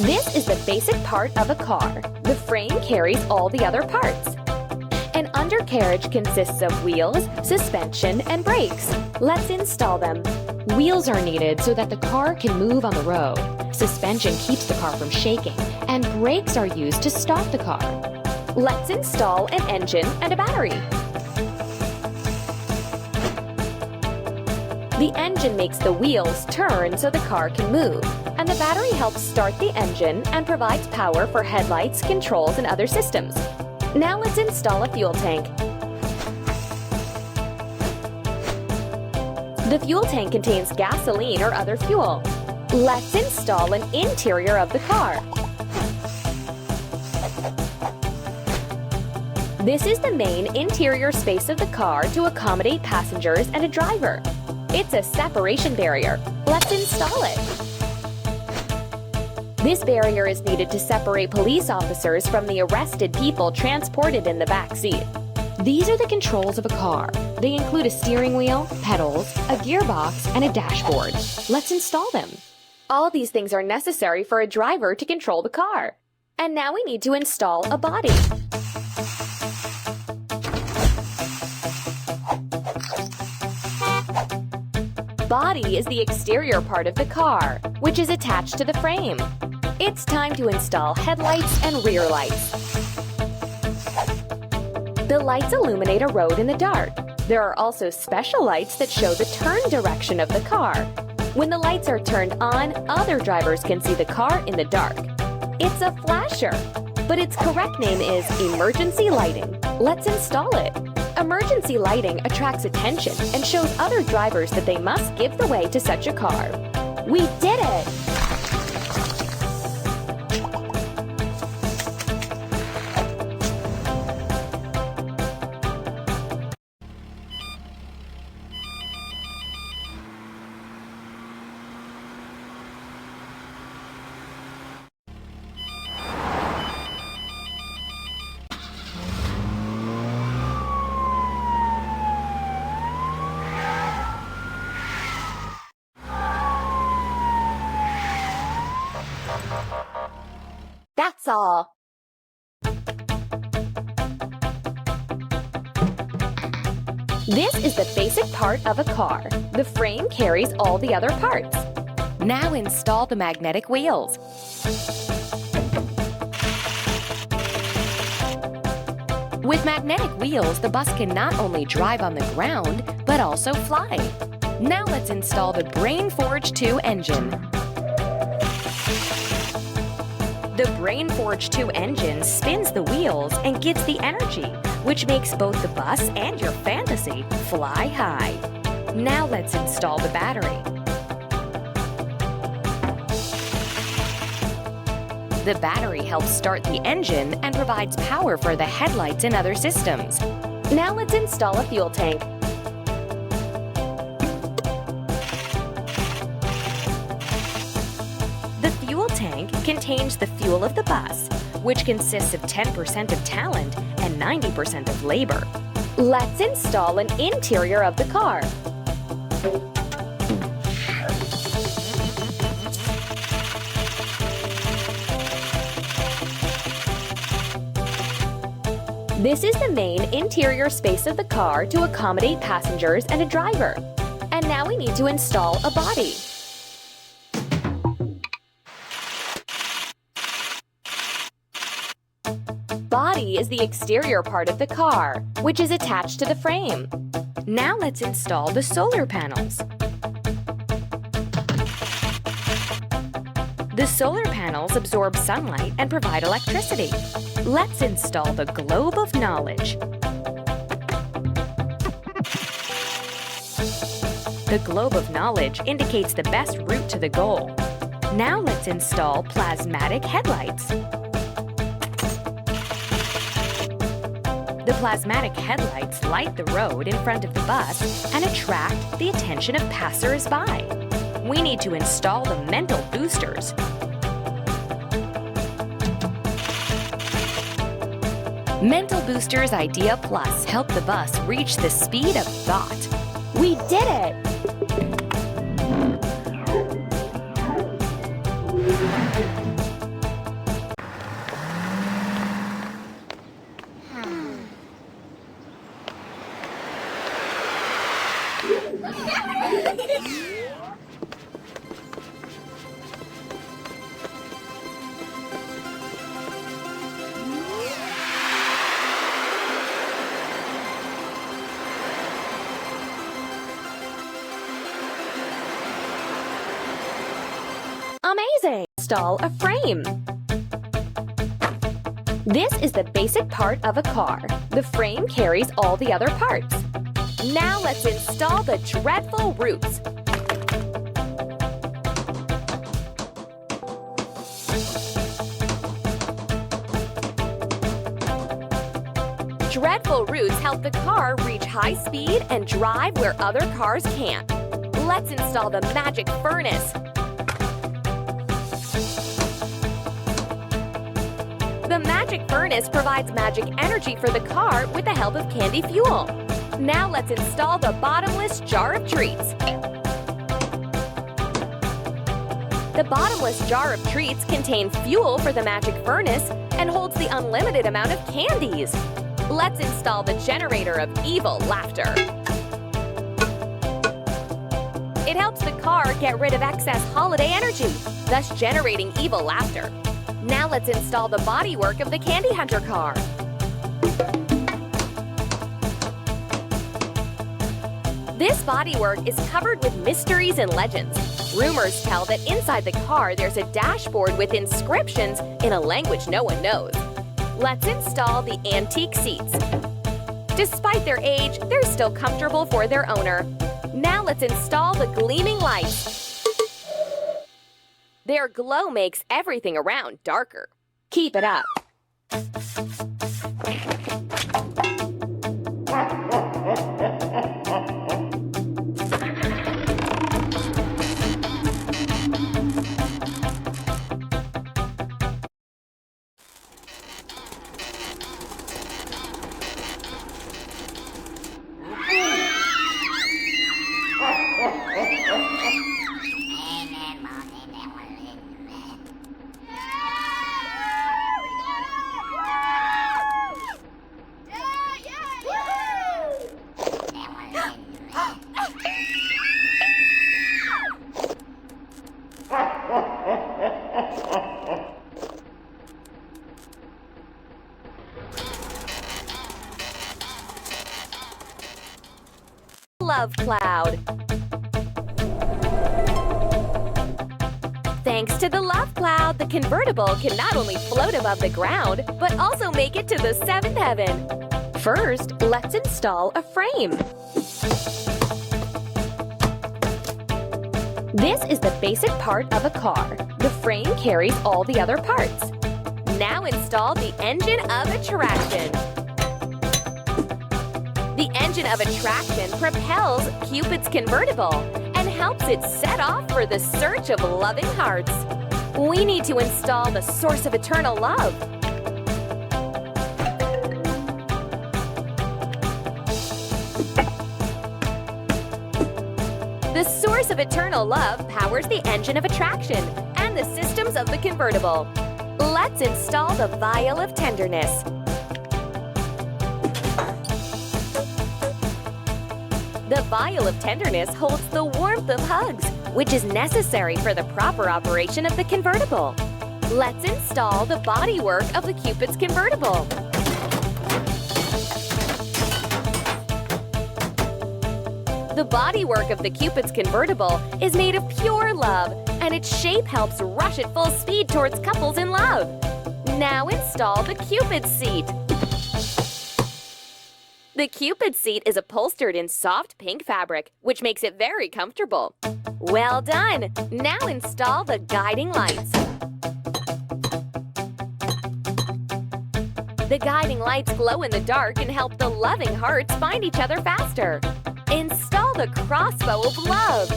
This is the basic part of a car. The frame carries all the other parts. An undercarriage consists of wheels, suspension, and brakes. Let's install them. Wheels are needed so that the car can move on the road. Suspension keeps the car from shaking, and brakes are used to stop the car. Let's install an engine and a battery. The engine makes the wheels turn so the car can move, and the battery helps start the engine and provides power for headlights, controls, and other systems. Now let's install a fuel tank. The fuel tank contains gasoline or other fuel. Let's install an interior of the car. This is the main interior space of the car to accommodate passengers and a driver. It's a separation barrier. Let's install it. This barrier is needed to separate police officers from the arrested people transported in the back seat. These are the controls of a car. They include a steering wheel, pedals, a gearbox, and a dashboard. Let's install them. All these things are necessary for a driver to control the car. And now we need to install a body. Body is the exterior part of the car, which is attached to the frame. It's time to install headlights and rear lights. The lights illuminate a road in the dark. There are also special lights that show the turn direction of the car. When the lights are turned on, other drivers can see the car in the dark. It's a flasher, but its correct name is emergency lighting. Let's install it. Emergency lighting attracts attention and shows other drivers that they must give the way to such a car. We did it! That's all. This is the basic part of a car. The frame carries all the other parts. Now install the magnetic wheels. With magnetic wheels, the bus can not only drive on the ground, but also fly. Now let's install the Brain Forge 2 engine. The Brain Forge 2 engine spins the wheels and gives the energy, which makes both the bus and your fantasy fly high. Now let's install the battery. The battery helps start the engine and provides power for the headlights and other systems. Now let's install a fuel tank. The fuel tank contains the fuel of the bus, which consists of 10% of talent and 90% of labor. Let's install an interior of the car. This is the main interior space of the car to accommodate passengers and a driver. And now we need to install a body. Body is the exterior part of the car, which is attached to the frame. Now let's install the solar panels. The solar panels absorb sunlight and provide electricity. Let's install the globe of knowledge. The globe of knowledge indicates the best route to the goal. Now let's install plasmatic headlights. The plasmatic headlights light the road in front of the bus and attract the attention of passers-by. We need to install the mental boosters. Mental Boosters Idea Plus help the bus reach the speed of thought. We did it! Amazing! Install a frame. This is the basic part of a car. The frame carries all the other parts. Now let's install the dreadful roots. Dreadful roots help the car reach high speed and drive where other cars can't. Let's install the magic furnace. The magic furnace provides magic energy for the car with the help of candy fuel. Now let's install the bottomless jar of treats. The bottomless jar of treats contains fuel for the magic furnace and holds the unlimited amount of candies. Let's install the generator of evil laughter. It helps the car get rid of excess holiday energy, thus generating evil laughter. Now let's install the bodywork of the Candy Hunter car. This bodywork is covered with mysteries and legends. Rumors tell that inside the car there's a dashboard with inscriptions in a language no one knows. Let's install the antique seats. Despite their age, they're still comfortable for their owner. Now let's install the gleaming lights. Their glow makes everything around darker. Keep it up. Love cloud. Thanks to the love cloud, the convertible can not only float above the ground, but also make it to the seventh heaven. First, let's install a frame. This is the basic part of a car. The frame carries all the other parts. Now install the engine of attraction. The engine of attraction propels Cupid's convertible and helps it set off for the search of loving hearts. We need to install the source of eternal love. The source of eternal love powers the engine of attraction and the systems of the convertible. Let's install the vial of tenderness. The vial of tenderness holds the warmth of hugs, which is necessary for the proper operation of the convertible. Let's install the bodywork of the Cupid's convertible. The bodywork of the Cupid's convertible is made of pure love, and its shape helps rush at full speed towards couples in love. Now install the Cupid seat. The Cupid seat is upholstered in soft pink fabric, which makes it very comfortable. Well done! Now install the guiding lights. The guiding lights glow in the dark and help the loving hearts find each other faster. Install the crossbow of love.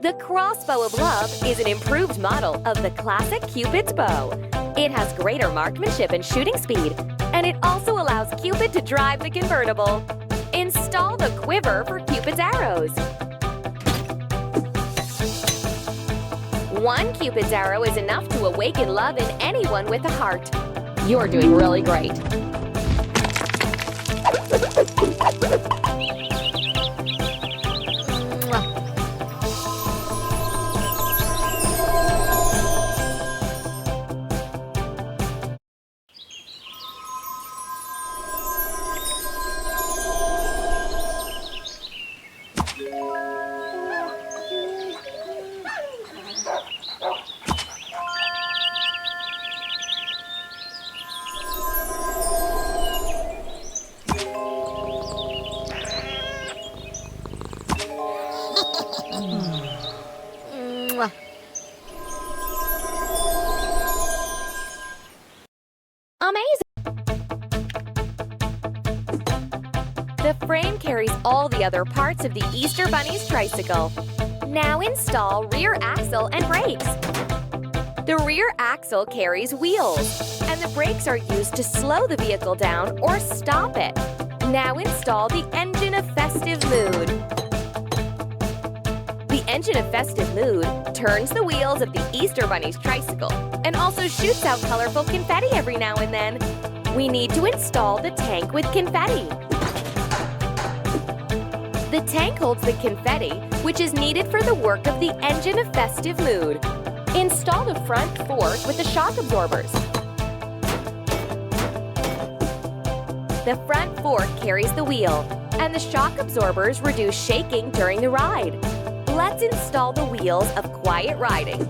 The crossbow of love is an improved model of the classic Cupid's bow. It has greater marksmanship and shooting speed, and it also allows Cupid to drive the convertible. Install the quiver for Cupid's arrows. One Cupid's arrow is enough to awaken love in anyone with a heart. You're doing really great. frame carries all the other parts of the Easter Bunny's tricycle. Now install rear axle and brakes. The rear axle carries wheels, and the brakes are used to slow the vehicle down or stop it. Now install the engine of festive mood. The engine of festive mood turns the wheels of the Easter Bunny's tricycle and also shoots out colorful confetti every now and then. We need to install the tank with confetti. The tank holds the confetti, which is needed for the work of the engine of festive mood. Install the front fork with the shock absorbers. The front fork carries the wheel, and the shock absorbers reduce shaking during the ride. Let's install the wheels of quiet riding.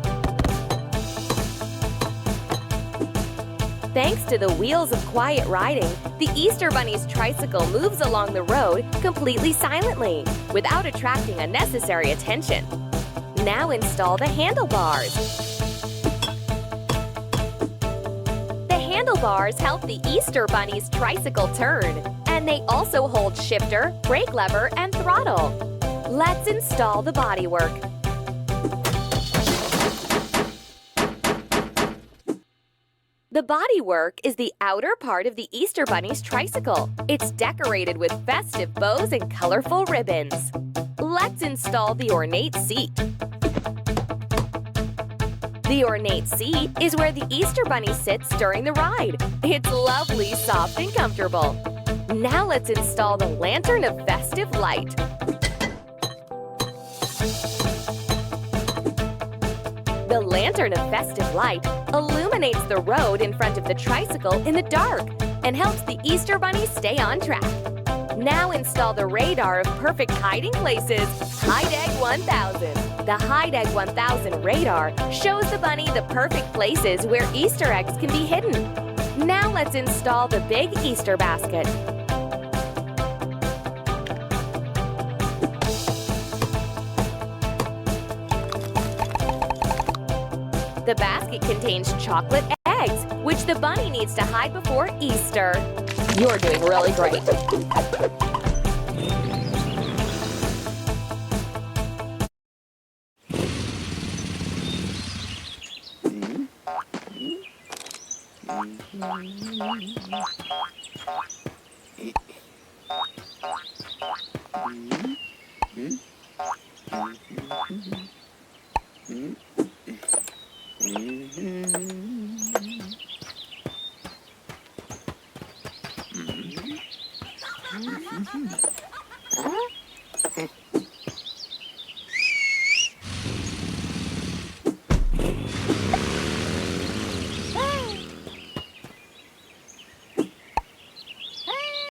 Thanks to the wheels of quiet riding, the Easter Bunny's tricycle moves along the road completely silently, without attracting unnecessary attention. Now install the handlebars. The handlebars help the Easter Bunny's tricycle turn, and they also hold shifter, brake lever, and throttle. Let's install the bodywork. The bodywork is the outer part of the Easter Bunny's tricycle. It's decorated with festive bows and colorful ribbons. Let's install the ornate seat. The ornate seat is where the Easter Bunny sits during the ride. It's lovely, soft, and comfortable. Now let's install the lantern of festive light. The lantern of festive light illuminates the road in front of the tricycle in the dark and helps the Easter Bunny stay on track. Now install the radar of perfect hiding places, HideEgg 1000. The HideEgg 1000 radar shows the bunny the perfect places where Easter eggs can be hidden. Now let's install the big Easter basket. The basket contains chocolate eggs, which the bunny needs to hide before Easter. You're doing really great.